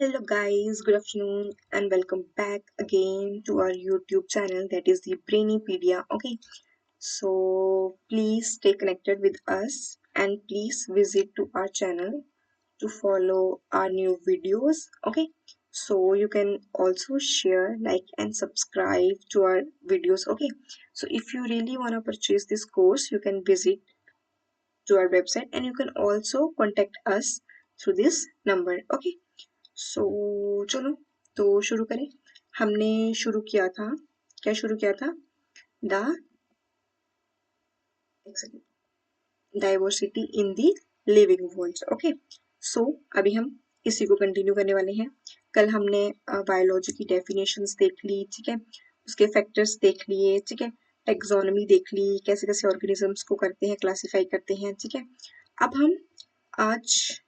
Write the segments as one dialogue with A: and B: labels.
A: Hello guys, good afternoon and welcome back again to our YouTube channel, that is the Brainipedia. Okay, so please stay connected with us and please visit to our channel to follow our new videos. Okay, so you can also share, like and subscribe to our videos. Okay, so if you really want to purchase this course, you can visit to our website and you can also contact us through this number. Okay, सो चलो तो शुरू करें। हमने शुरू किया था, क्या शुरू किया था? The diversity in the living worlds. Okay, so अभी हम इसी को कंटिन्यू करने वाले हैं। कल हमने बायोलॉजी की डेफिनेशंस देख ली, ठीक है, उसके फैक्टर्स देख लिए, ठीक है, टेक्सोनॉमी देख ली, कैसे कैसे ऑर्गेनिजम्स को करते हैं, क्लासिफाई करते हैं, ठीक है। अब हम आज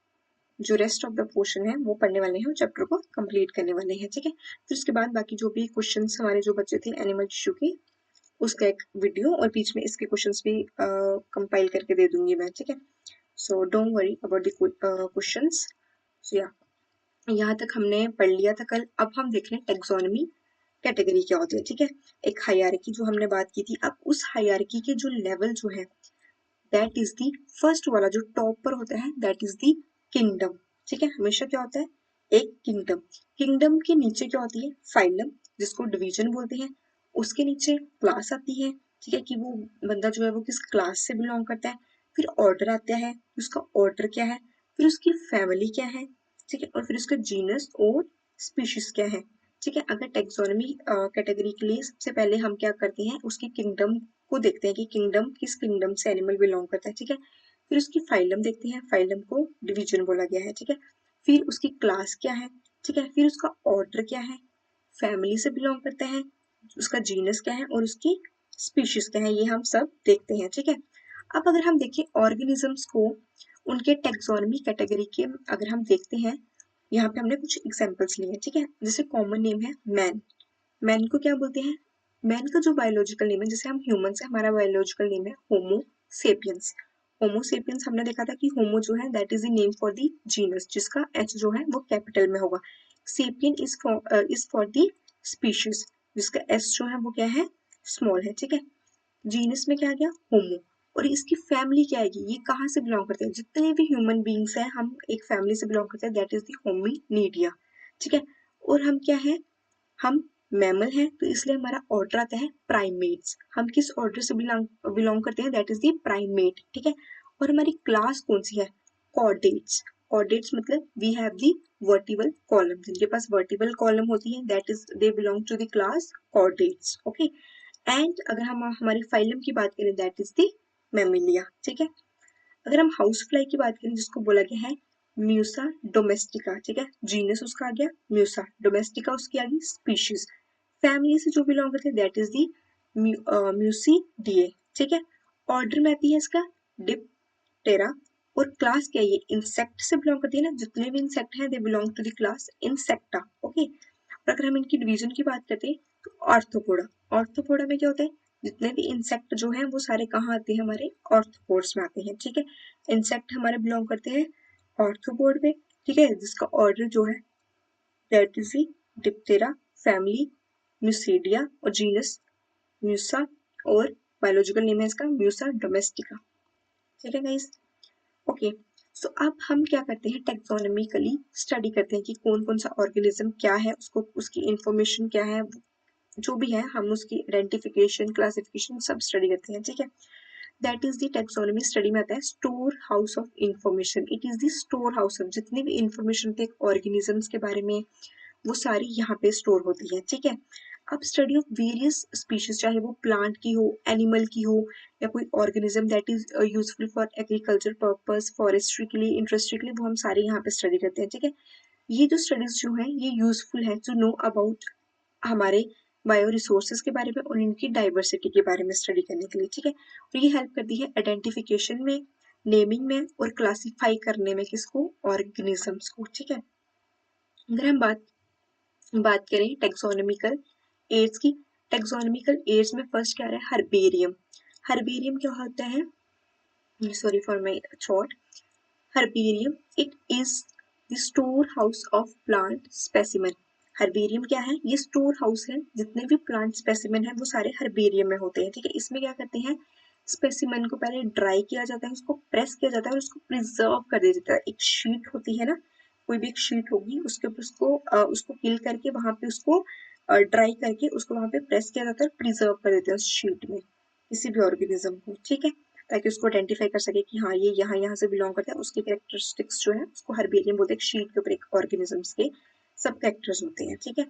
A: जो रेस्ट ऑफ द पोर्शन है वो पढ़ने वाले हैं, चैप्टर को कंप्लीट करने वाले हैं, ठीक है। फिर उसके बाद बाकी जो भी क्वेश्चंस हमारे जो बचे थे एनिमल टिश्यू के, उसका एक वीडियो और बीच में इसके क्वेश्चंस भी कंपाइल करके दे दूंगी मैं, ठीक है। So don't worry about the questions. So या यहाँ तक हमने पढ़ लिया था कल। अब हम देख रहे हैं टेक्सोनॉमी कैटेगरी क्या होती है, ठीक है। एक हायरार्की जो हमने बात की थी, अब उस हायरार्की के जो लेवल जो है, दैट इज द फर्स्ट वाला जो टॉप पर होता है, दैट इज द किंगडम, ठीक है। हमेशा क्या होता है? एक किंगडम। किंगडम के नीचे क्या होती है? फाइलम, जिसको डिवीजन बोलते हैं। उसके नीचे क्लास आती है, ठीक है, कि वो बंदा जो है वो किस क्लास से बिलोंग करता है। फिर ऑर्डर आता है, उसका ऑर्डर क्या है, फिर उसकी फैमिली क्या है, ठीक है, और फिर उसका जीनस और स्पीशीज क्या है, ठीक है। अगर टेक्सोनॉमी कैटेगरी के लिए सबसे पहले हम क्या करते हैं, उसकी किंगडम को देखते हैं कि किंगडम किस किंगडम से एनिमल बिलोंग करता है, ठीक है। फिर उसकी फाइलम देखते हैं, फाइलम को डिवीजन बोला गया है, ठीक है। फिर उसकी क्लास क्या है, ठीक है, फिर उसका ऑर्डर क्या है, फैमिली से बिलोंग करता है, उसका जीनस क्या है और उसकी स्पीशीज क्या है, ये हम सब देखते हैं, ठीक है। अब अगर हम देखें ऑर्गेनिजम्स को, उनके टेक्सोनॉमी कैटेगरी के अगर हम देखते हैं, यहाँ पे हमने कुछ एग्जांपल्स लिए हैं, ठीक है। जैसे कॉमन नेम है मैन। मैन को क्या बोलते हैं? मैन का जो बायोलॉजिकल नेम है, जैसे हम ह्यूमन से, हमारा बायोलॉजिकल नेम है होमो सेपियंस। होमो सेपियंस हमने देखा था कि होमो जो है that is the name for the genus, जिसका एच जो है वो कैपिटल में होगा। Sapien is for the species, जिसका एस जो है वो क्या है? स्मॉल है, ठीक है। जीनस में क्या आ गया? होमो। और इसकी फैमिली क्या आएगी? ये कहाँ से बिलोंग करते हैं? जितने भी ह्यूमन बींग्स हैं, हम एक फैमिली से बिलोंग करते हैं, दैट इज द होमिनीडिया, ठीक है। और हम क्या है? हम मैमल हैं, तो इसलिए हमारा ऑर्डर आता है प्राइमेट्स। हम किस ऑर्डर से बिलोंग करते हैं? दैट इज द प्राइमेट, ठीक है। और हमारी क्लास कौन सी है? कॉर्डेट्स। कॉर्डेट्स मतलब we have the vertebral column, जिनके पास वर्टिबल कॉलम होती है, that is they belong to the class chordates. Okay, and अगर हम हमारी फाइलम की बात करें, दैट इज द मैमिलिया, ठीक है। अगर हम हाउस फ्लाई की बात करें, जिसको बोला गया है म्यूसा डोमेस्टिका, ठीक है, जीनस उसका आ गया म्यूसा, डोमेस्टिका उसकी आ गई स्पीशीज। फैमिली से जो बिलोंग करते हैं, दैट इज दी म्यूसीडिए, ठीक है। ऑर्डर में आती है इसका डिप्टेरा, और क्लास क्या है? ये इंसेक्ट से बिलोंग करती है ना, जितने भी इंसेक्ट हैं they belong to the class Insecta. Okay, और अगर हम इनकी डिवीजन की बात करते हैं, तो ऑर्थोपोडा। ऑर्थोपोडा में क्या होता है? जितने भी इंसेक्ट जो हैं वो सारे कहाँ आते हैं? हमारे ऑर्थोपोड्स में आते हैं, ठीक है। इंसेक्ट हमारे बिलोंग करते हैं ऑर्थोपोड में, ठीक है, जिसका ऑर्डर जो है दैट इज डिप्टेरा, फैमिली म्यूसीडिया और जीनस म्यूसा, और बायोलॉजिकल नेम है इसका म्यूसा डोमेस्टिका, ठीक है गाइस। ओके, सो अब हम क्या करते हैं? टेक्सोनॉमिकली स्टडी करते हैं कि कौन कौन सा ऑर्गेनिज्म क्या है, उसको उसकी इंफॉर्मेशन क्या है, जो भी है हम उसकी आइडेंटिफिकेशन, क्लासिफिकेशन सब स्टडी करते हैं, ठीक है। That is the taxonomy. Study में आता है store house of information. It is the store house of जितनी भी इंफॉर्मेशन थे ऑर्गेनिजम्स के बारे में, वो सारी यहाँ पे स्टोर होती है, ठीक है। अब स्टडी ऑफ वेरियस स्पीशीज, चाहे वो प्लांट की हो, एनिमल की हो, या कोई organism that is useful for agriculture purpose, forestry के लिए, इंडस्ट्री के लिए, वो हम सारे यहाँ पे स्टडी करते हैं, ठीक है। ये जो स्टडीज जो है ये यूजफुल है टू नो अबाउट हमारे बायो रिसोर्सेज के बारे में और इनकी डाइवर्सिटी के बारे में स्टडी करने के लिए, ठीक है। और ये हेल्प करती है आइडेंटिफिकेशन में, नेमिंग में और क्लासिफाई करने में, किसको? ऑर्गेनिजम्स को, ठीक है। अगर हम बात करें टेक्सोनॉमिकल एड्स की, टेक्सोनॉमिकल एड्स में फर्स्ट क्या आ रहा है? हर्बेरियम। हर्बेरियम क्या होता है? Sorry for my thought. Herbarium it is the store house of plant specimen. Herbarium क्या है? ये स्टोर हाउस है, जितने भी प्लांट स्पेसिमेन है वो सारे हर्बेरियम में होते हैं, ठीक है। इसमें क्या करते हैं, स्पेसिमेन को पहले ड्राई किया जाता है, उसको प्रेस किया जाता है और उसको प्रिजर्व कर दिया जाता है। एक शीट होती है ना, कोई भी एक शीट होगी, उसके ऊपर उसको किल करके वहां पे उसको ड्राई करके उसको वहां पे प्रेस किया जाता है, प्रिजर्व कर देते हैं उस शीट में किसी भी ऑर्गेनिज्म को, ठीक है, ताकि उसको आइडेंटिफाई कर सके कि हाँ ये यहाँ से बिलोंग करता है। उसके कैरेक्टरिस्टिक्स जो है उसको हर्बेरियम बोलते हैं। शीट के ऊपर एक ऑर्गेनिजम्स के सब कैरेक्टर्स होते हैं, ठीक है।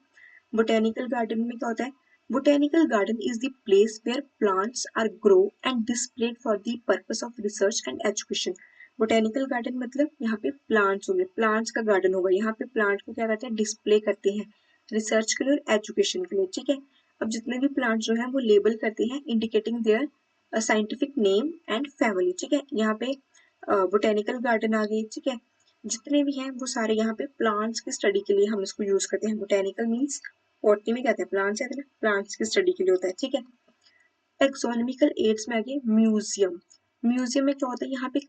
A: बोटेनिकल गार्डन में क्या होता है? Botanical garden is the place where plants are grow and displayed for the purpose of research and education. Botanical garden मतलब यहाँ पे प्लांट्स होंगे, प्लांट्स का गार्डन होगा, यहाँ पे प्लांट को क्या करते हैं, डिस्प्ले करते हैं रिसर्च के लिए और एजुकेशन के लिए, ठीक है। अब जितने भी प्लांट जो है वो लेबल करते हैं indicating their scientific name and family, ठीक है। यहाँ पे बोटेनिकल गार्डन आ गई, ठीक है। जितने भी हैं वो सारे यहाँ पे प्लांट्स की स्टडी के लिए हम इसको यूज करते हैं। बोटेनिकल मीन्स बॉटनी में कहते हैं प्लांट्स है ना, प्लांट्स की स्टडी के लिए होता है, ठीक है। टेक्सोनॉमिकल एड्स में आगे म्यूजियम। म्यूजियम में क्या होता है, यहाँ पे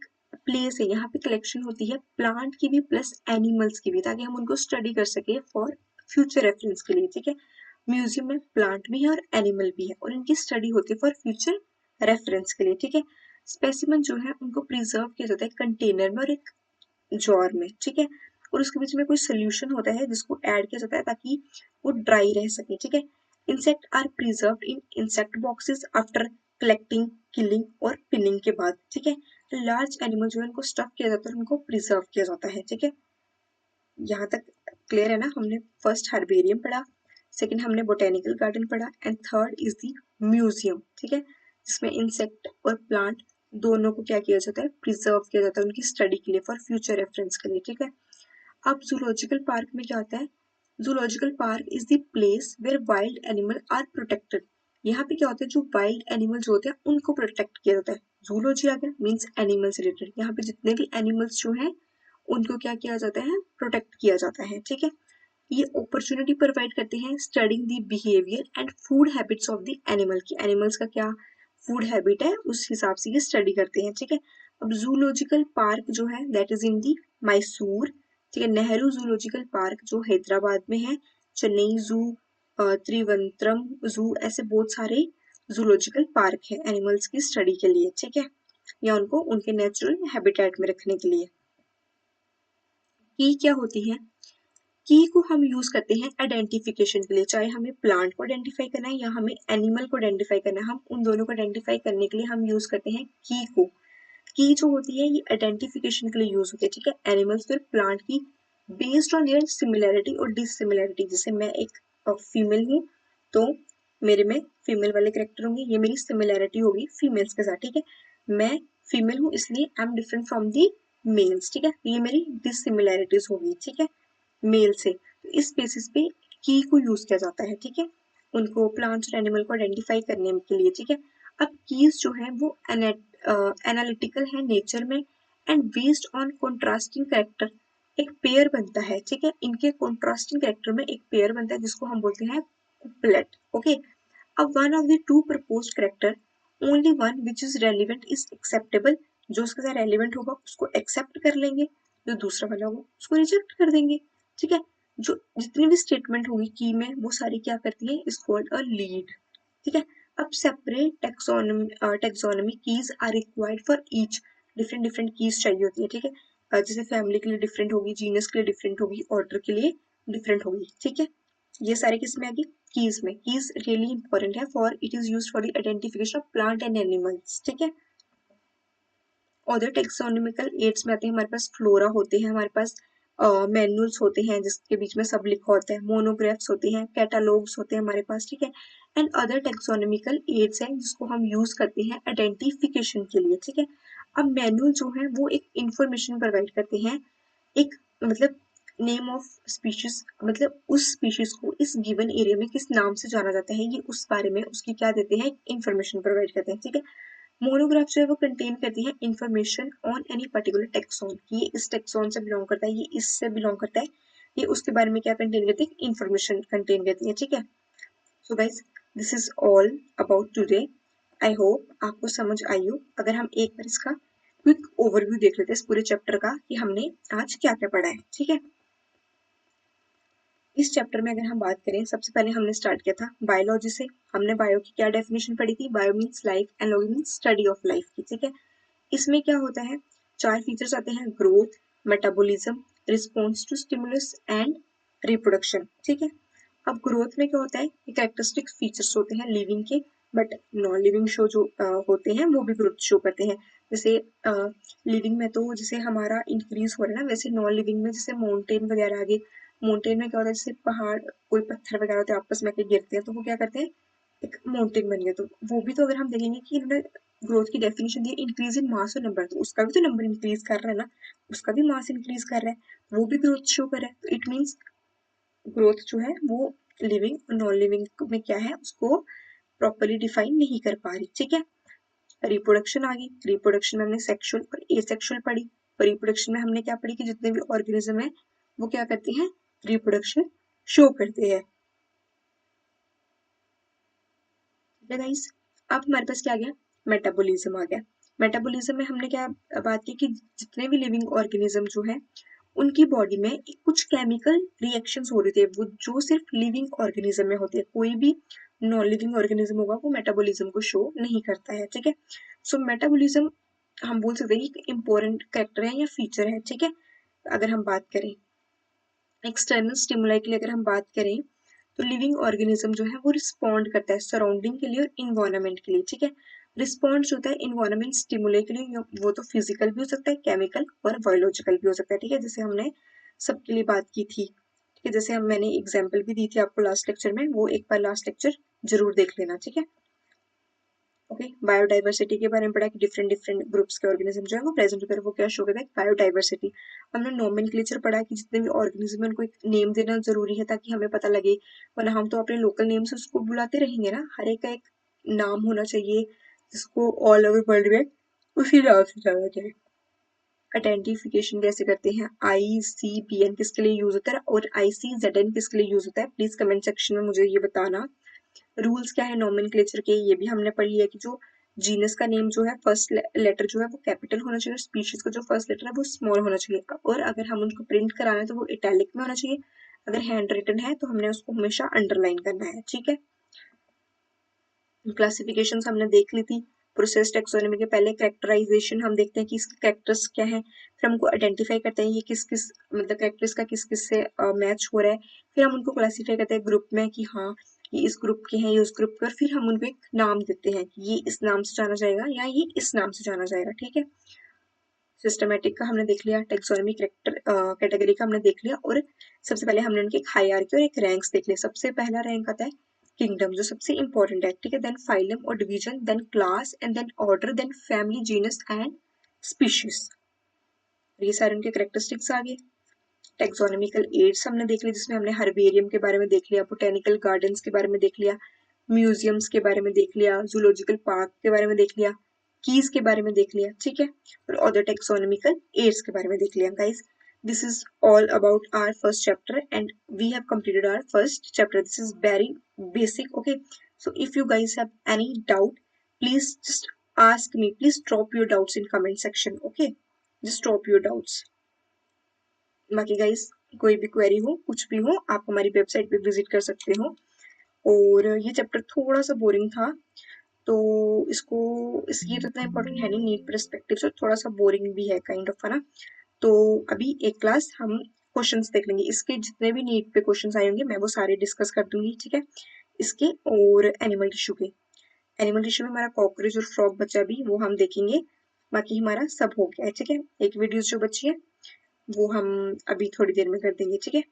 A: प्लेस है, यहाँ पे कलेक्शन होती है प्लांट की भी प्लस एनिमल्स की भी, ताकि हम उनको स्टडी कर सके फॉर फ्यूचर रेफरेंस के लिए, ठीक है। म्यूजियम में प्लांट भी है और एनिमल भी है और इनकी स्टडी होती है फॉर फ्यूचर रेफरेंस के लिए, ठीक है। स्पेसिमन जो है उनको प्रिजर्व किया जाता है कंटेनर में और एक जॉर में, ठीक है। और उसके बीच में कोई सोल्यूशन होता है जिसको ऐड किया जाता है ताकि वो ड्राई रह सके, ठीक है। Insect are preserved in insect boxes after collecting, killing और पिनिंग के बाद, ठीक है। लार्ज एनिमल जो है उनको स्टफ किया जाता है और उनको प्रिजर्व किया जाता है, ठीक है। यहाँ तक क्लियर है ना? हमने फर्स्ट हर्बेरियम पढ़ा, सेकंड हमने बोटेनिकल गार्डन पढ़ा and third is the museum, ठीक है, जिसमें इंसेक्ट और प्लांट दोनों को क्या किया जाता है, प्रिजर्व किया जाता है उनकी स्टडी के लिए फॉर फ्यूचर रेफरेंस के लिए, ठीक है। अब जूलॉजिकल पार्क में क्या होता है? Zoological park is the place where wild animal are protected. यहाँ पे क्या होता है, जो वाइल्ड एनिमल्स होते हैं उनको प्रोटेक्ट किया जाता है। जूलॉजी आ गया मीन्स एनिमल से रिलेटेड, यहाँ पे जितने भी एनिमल्स जो हैं उनको क्या किया जाता है, प्रोटेक्ट किया जाता है, ठीक है। ये अपॉर्चुनिटी प्रोवाइड करते हैं studying the behaviour and food habits of the animal की, एनिमल्स का क्या फूड हैबिट है उस हिसाब से ये स्टडी करते हैं, ठीक है। अब जूलॉजिकल पार्क जो है दैट इज इन दी मैसूर, ठीक है। नेहरू जूलॉजिकल पार्क जो हैदराबाद में है, चेन्नई जू, त्रिवंतरम जू, ऐसे बहुत सारे जूलॉजिकल पार्क है एनिमल्स की स्टडी के लिए, ठीक है, या उनको उनके नेचुरल हैबिटेट में रखने के लिए। की क्या होती है? की को हम यूज करते हैं आइडेंटिफिकेशन के लिए, चाहे हमें प्लांट को आइडेंटिफाई करना है या हमें एनिमल को आइडेंटिफाई करना है, हम उन दोनों को आइडेंटिफाई करने के लिए हम यूज करते हैं की को। की जो होती है ये आइडेंटिफिकेशन के लिए यूज होती है, ठीक है, एनिमल्स फिर प्लांट की बेस्ड ऑन देयर सिमिलैरिटी और डिससिमिलैरिटी। जैसे मैं एक फीमेल हूँ तो मेरे में फीमेल वाले करेक्टर होंगे, ये मेरी सिमिलैरिटी होगी फीमेल्स के साथ, ठीक है। मैं फीमेल हूँ इसलिए I am different from the males, ठीक है, ये मेरी डिससिमिलैरिटीज होगी, ठीक है, मेल से। तो इस बेसिस पे की को यूज किया जाता है, ठीक है, उनको प्लांट्स और एनिमल को आइडेंटिफाई करने के लिए, ठीक है। अब कीज जो है वो एनालिटिकल है नेचर में and based on contrasting character एक पेयर बनता है, ठीक है। इनके कॉन्ट्रास्टिंग कैरेक्टर में एक पेयर बनता है जिसको हम बोलते हैं कुपलेट, ओके। अब one of the two proposed character only one which is relevant is acceptable, जो उसके साथ रेलिवेंट होगा उसको एक्सेप्ट कर लेंगे, जो दूसरा वाला होगा उसको रिजेक्ट कर देंगे, ठीक है। जो जितनी भी स्टेटमेंट होगी की में वो सारी क्या करती है, इज कॉल्ड अ लीड, ठीक है। अब separate taxonomy keys are required for each, different different keys चाहिए होती है, ठीक है। जैसे फैमिली के लिए डिफरेंट होगी, जीनस के लिए डिफरेंट होगी, ऑर्डर के लिए डिफरेंट होगी, ठीक है। ये सारे किस में आ गई, कीज में। कीज रियली इंपॉर्टेंट है for it is used for the identification of plant and animals, ठीक है। अदर टेक्सोनॉमिकल एड्स में आते हैं हमारे पास फ्लोरा होते हैं, हमारे पास मैनुअल्स होते हैं जिसके बीच में सब लिखा होता है, मोनोग्राफ्स होते हैं, कैटालॉग्स होते हैं हमारे पास, ठीक है। एंड अदर टेक्सोनॉमिकल एड्स हैं जिसको हम यूज करते हैं आइडेंटिफिकेशन के लिए, ठीक है। अब मैनुअल जो है वो एक इंफॉर्मेशन प्रोवाइड करते हैं, एक मतलब नेम ऑफ स्पीशीज, मतलब उस स्पीशीज को इस गिवन एरिया में किस नाम से जाना जाता है ये उस बारे में उसकी क्या देते हैं, इंफॉर्मेशन प्रोवाइड करते हैं, ठीक है। मोनोग्राफ जो है वो कंटेन करती है information on any particular taxon, ये इस टेक्सोन से बिलोंग करता है, ये इससे बिलोंग करता है, ये उसके बारे में क्या कंटेन करती है, इंफॉर्मेशन कंटेन करती है, ठीक है। So guys this is all about today, I hope आपको समझ आई हो। अगर हम एक बार इसका क्विक ओवरव्यू देख लेते हैं इस पूरे चैप्टर का कि हमने आज क्या क्या पढ़ा है, ठीक है। इस चैप्टर में अगर हम बात करें, सबसे पहले हमने स्टार्ट किया था बायोलॉजी से। हमने बायो की क्या डेफिनेशन पढ़ी थी, bio means life and logy means study of life की, ठीक है। इसमें क्या होता है, 4 फीचर्स आते हैं, growth, metabolism, response to stimulus and reproduction, ठीक है। अब ग्रोथ में क्या होता है, कैरेक्टरिस्टिक फीचर्स होते हैं लिविंग के, बट नॉन लिविंग शो जो होते हैं वो भी ग्रोथ शो करते हैं। जैसे लिविंग में तो जैसे हमारा इंक्रीज हो रहा है ना, वैसे नॉन लिविंग में जैसे माउंटेन वगैरह आगे, माउंटेन में क्या होता है, जैसे पहाड़ कोई पत्थर वगैरह होते हैं आपस में आके गिरते हैं तो वो क्या करते हैं, एक माउंटेन बन गया। तो वो भी तो अगर हम देखेंगे कि इन्होंने ग्रोथ की डेफिनेशन दी इंक्रीज इन मास और नंबर, तो उसका भी तो नंबर इंक्रीज कर रहा है ना, उसका भी मास इंक्रीज कर रहा है, वो भी ग्रोथ शो कर रहा है। तो इट मीन्स ग्रोथ जो है वो लिविंग और नॉन लिविंग में क्या है उसको प्रॉपरली डिफाइन नहीं कर पा रही, ठीक है। रिप्रोडक्शन आ गई, रिप्रोडक्शन में हमने सेक्सुअल और एसेक्सुअल पढ़ी। रिप्रोडक्शन में हमने क्या पढ़ी कि जितने भी ऑर्गेनिज्म है वो क्या करते हैं, रिप्रोडक्शन शो करते हैं, ठीक है गाइस। अब हमारे पास क्या आ गया, मेटाबॉलिज्म आ गया। मेटाबॉलिज्म में हमने क्या बात की कि जितने भी लिविंग ऑर्गेनिज्म जो है उनकी बॉडी में कुछ केमिकल रिएक्शंस हो रहे थे, वो जो सिर्फ लिविंग ऑर्गेनिज्म में होते हैं, कोई भी नॉन लिविंग ऑर्गेनिज्म होगा वो मेटाबॉलिज्म को शो नहीं करता है, ठीक है। सो मेटाबॉलिज्म हम बोल सकते हैं कि इम्पोर्टेंट कैरेक्टर है या फीचर है, ठीक है। अगर हम बात करें एक्सटर्नल स्टिमुलाई के लिए, अगर हम बात करें तो लिविंग ऑर्गेनिज्म जो है वो रिस्पॉन्ड करता है सराउंडिंग के लिए और इन्वायरमेंट के लिए, ठीक है। रिस्पॉन्स होता है इन्वायरमेंट स्टिमुलाई के लिए, वो तो फिजिकल भी हो सकता है, केमिकल और बायोलॉजिकल भी हो सकता है, ठीक है। जैसे हमने सबके लिए बात की थी, ठीक है, जैसे हम मैंने एग्जाम्पल भी दी थी आपको लास्ट लेक्चर में, वो एक बार लास्ट लेक्चर जरूर देख लेना, ठीक है। ओके, बायोडाइवर्सिटी के बारे में पढ़ा कि डिफरेंट डिफरेंट ग्रुप्स के ऑर्गेनिज्म जो है वो प्रेजेंट होकर वो क्या शो करता है, बायोडाइवर्सिटी। हमने नोमेनक्लेचर पढ़ा कि जितने भी ऑर्गेनिज्म है उनको एक नेम देना जरूरी है ताकि हमें पता लगे, वरना हम तो अपने लोकल नेम से उसको बुलाते रहेंगे ना, हर एक का एक नाम होना चाहिए जिसको ऑल ओवर वर्ल्ड में उसी नाम से जाना चाहिए। आइडेंटिफिकेशन कैसे करते हैं, ICBN किसके लिए यूज होता है और ICZN किसके लिए यूज होता है, प्लीज कमेंट सेक्शन में मुझे ये बताना। रूल्स क्या है नोमेनक्लेचर के, ये भी हमने पढ़ लिया कि जो जीनस का नेम जो है फर्स्ट लेटर जो है वो कैपिटल होना चाहिए, स्पीशीज का जो फर्स्ट लेटर है वो स्मॉल होना चाहिए, और अगर हम उनको प्रिंट कराना है तो वो इटैलिक में होना चाहिए, अगर हैंड रिटन है तो हमने उसको हमेशा अंडरलाइन करना है, ठीक है। क्लासिफिकेशन हमने देख ली थी। प्रोसेस टेक्सोनॉमी के पहले कैरेक्टराइजेशन हम देखते हैं कि इसके कैरेक्टर्स क्या है, फिर हमको आइडेंटिफाई करते हैं ये किस किस मतलब कैरेक्टर्स का किस किस से मैच हो रहा है, फिर हम उनको क्लासीफाई करते हैं ग्रुप में कि हाँ ये इस ग्रुप के हैं, ये उस ग्रुप के, और फिर हम उनको एक नाम देते हैं कि ये इस नाम से जाना जाएगा या ये इस नाम से जाना जाएगा, ठीक है। सिस्टमेटिक का हमने देख लिया, टेक्सोनॉमी कैरेक्टर कैटेगरी का हमने देख लिया, और सबसे पहले हमने उनके एक हायरार्की और एक रैंक्स देख लिया। सबसे पहला रैंक आता है किंगडम जो सबसे इंपॉर्टेंट है, ठीक है, देन फाइलम और division, then class and then order, then family, genus and species. ये सारे उनके कैरेक्टरिस्टिक्स आ गए। टेक्सोनॉमिकल एड्स हमने देख लिया जिसमें हमने हर्बेरियम के बारे में देख लिया, बोटेनिकल गार्डन्स के बारे में देख लिया, म्यूजियम्स के बारे में देख लिया, जूलॉजिकल पार्क के बारे में देख लिया, कीज के बारे में देख लिया, ठीक है, और अदर टेक्सोनॉमिकल एड्स के बारे में देख लिया। Guys this is all about our first chapter and we have completed our first chapter. This is very basic, okay. So if you guys have any doubt, please just ask me, please drop your doubts in comment section, okay, just drop your doubts. बाकी guys कोई भी query हो कुछ भी हो आप हमारी website पे विजिट कर सकते हो। और ये चैप्टर थोड़ा सा बोरिंग था तो इसको ये तो इतना इम्पोर्टेंट है नहीं नीट परस्पेक्टिव से, थोड़ा सा बोरिंग भी है काइंड ऑफ, है ना। तो अभी एक क्लास हम क्वेश्चंस देख लेंगे, इसके जितने भी नीट पे क्वेश्चंस आए होंगे मैं वो सारे डिस्कस कर दूंगी, ठीक है। इसके और एनिमल टिश्यू के, एनिमल टिश्यू में हमारा कॉकरोच और फ्रॉग बचा भी वो हम देखेंगे, बाकी हमारा सब हो गया है, ठीक है। एक वीडियो जो बची है वो हम अभी थोड़ी देर में कर देंगे, ठीक है।